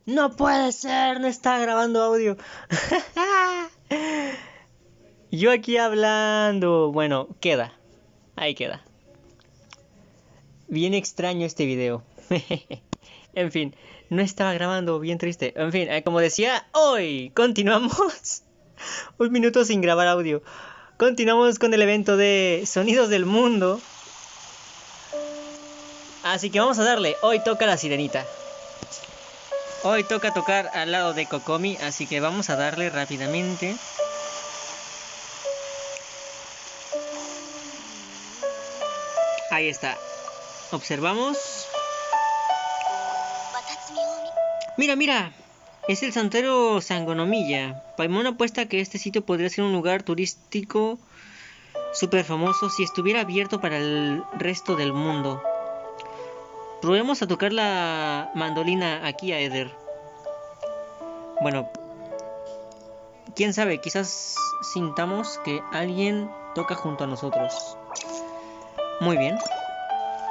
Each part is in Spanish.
No puede ser, no está grabando audio. Yo aquí hablando. Bueno, queda. Ahí queda. Bien extraño este video. En fin, no estaba grabando, bien triste. En fin, como decía, hoy continuamos. Un minuto sin grabar audio. Continuamos con el evento de Sonidos del Mundo. Así que vamos a darle. Hoy toca la sirenita. Hoy toca tocar al lado de Kokomi, así que vamos a darle rápidamente. Ahí está. Observamos. Mira, mira. Es el santuario Sangonomiya. Paimon apuesta que este sitio podría ser un lugar turístico súper famoso si estuviera abierto para el resto del mundo. Probemos a tocar la mandolina aquí a Eder. Bueno, quién sabe, quizás sintamos que alguien toca junto a nosotros. Muy bien.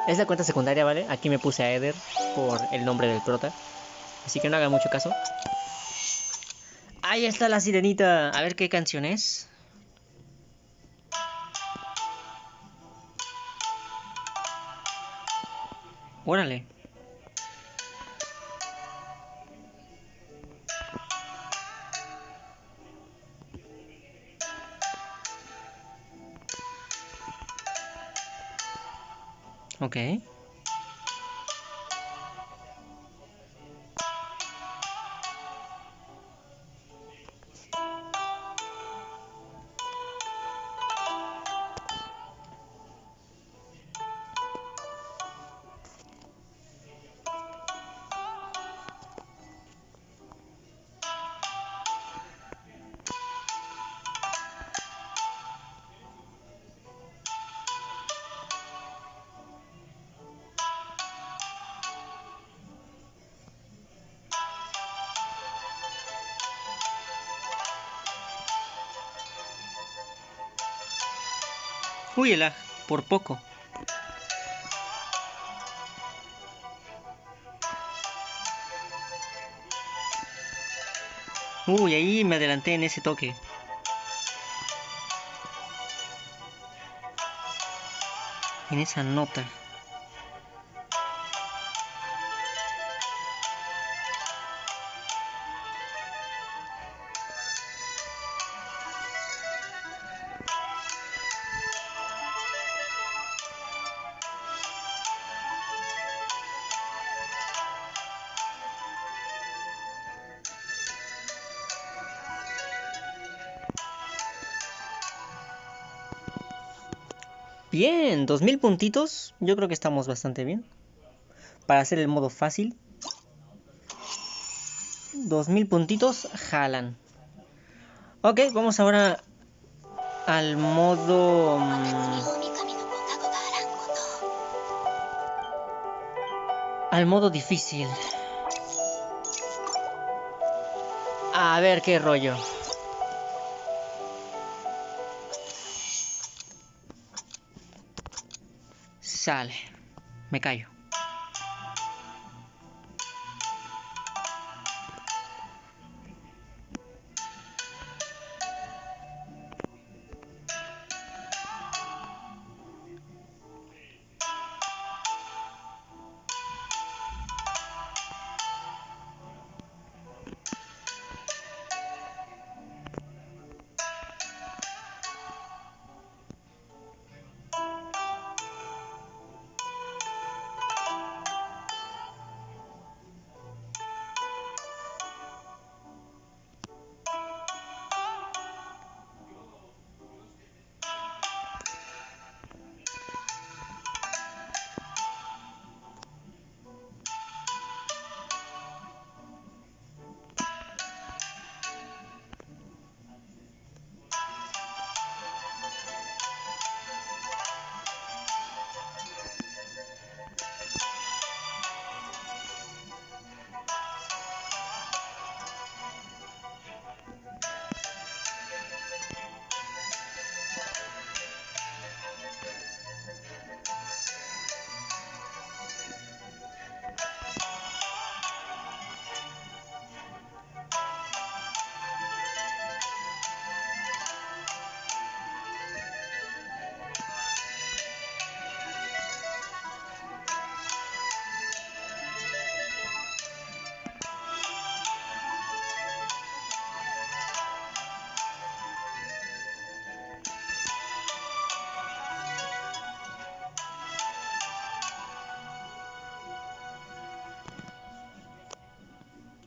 Es la cuenta secundaria, ¿vale? Aquí me puse a Eder por el nombre del prota. Así que no hagan mucho caso. Ahí está la sirenita. A ver qué canción es. Órale. Ok. Uy, el lag, por poco. Uy, ahí me adelanté en ese toque. En esa nota. Bien, 2000 puntitos. Yo creo que estamos bastante bien. Para hacer el modo fácil. 2000 puntitos jalan. Ok, vamos ahora al modo... al modo difícil. A ver qué rollo. Sale. Me callo.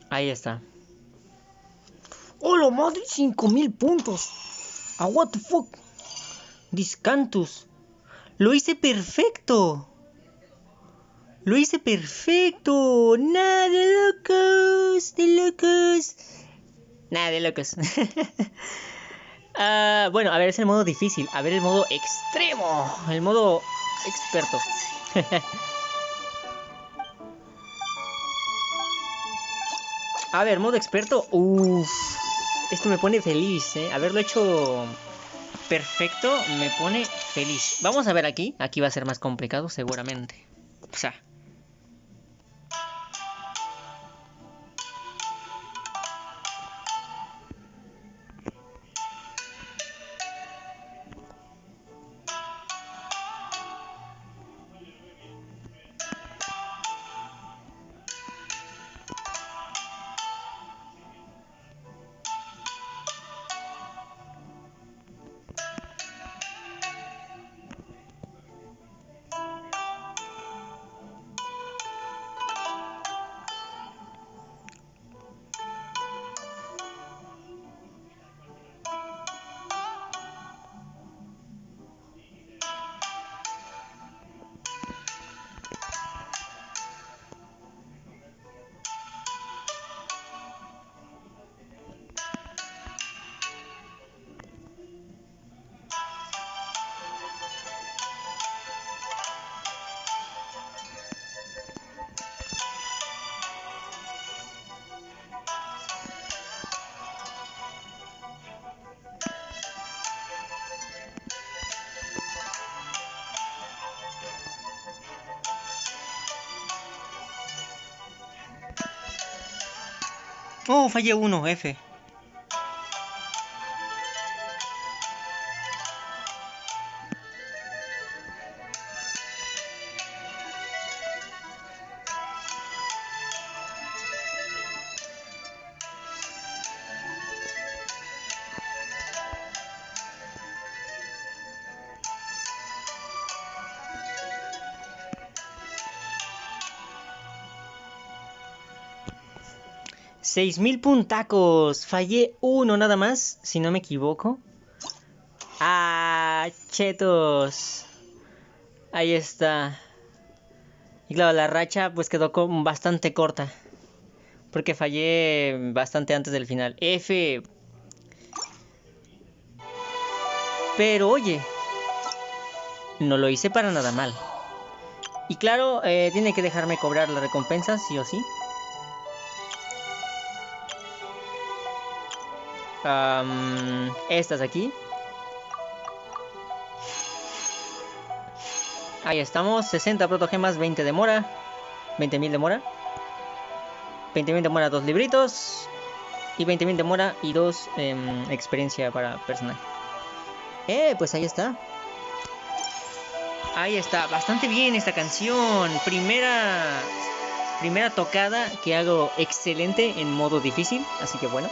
Ahí está. ¡Hola madre! 5000 puntos. ¿A what the fuck? Discantus. Lo hice perfecto. Lo hice perfecto. Nada de locos. De locos. Nada de locos. Bueno, a ver, es el modo difícil. A ver, el modo extremo. El modo experto. A ver, modo experto. Uff. Esto me pone feliz, ¿eh? Haberlo hecho perfecto me pone feliz. Vamos a ver aquí. Aquí va a ser más complicado, seguramente. O sea. Oh, fallé uno, F. ¡6000 puntacos! Fallé uno nada más, si no me equivoco. ¡Ah, chetos! Ahí está. Y claro, la racha pues quedó bastante corta. Porque fallé bastante antes del final. F. Pero oye, no lo hice para nada mal. Y claro, tiene que dejarme cobrar la recompensa, sí o sí. Estas aquí. Ahí estamos, 60 protogemas, 20 de mora. 20.000 de mora. 20.000 de mora, 2 libritos. Y 20.000 de mora y 2 experiencia para personaje. Pues ahí está. Ahí está, bastante bien esta canción. Primera tocada que hago excelente en modo difícil. Así que bueno.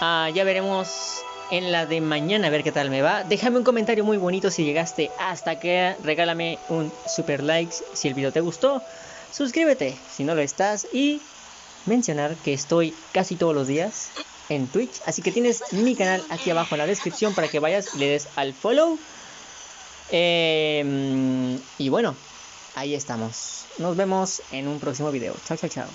Ya veremos en la de mañana a ver qué tal me va. Déjame un comentario muy bonito si llegaste hasta acá. Regálame un super like si el video te gustó. Suscríbete si no lo estás. Y mencionar que estoy casi todos los días en Twitch. Así que tienes mi canal aquí abajo en la descripción para que vayas y le des al follow. Y bueno, ahí estamos. Nos vemos en un próximo video. Chao, chao, chao.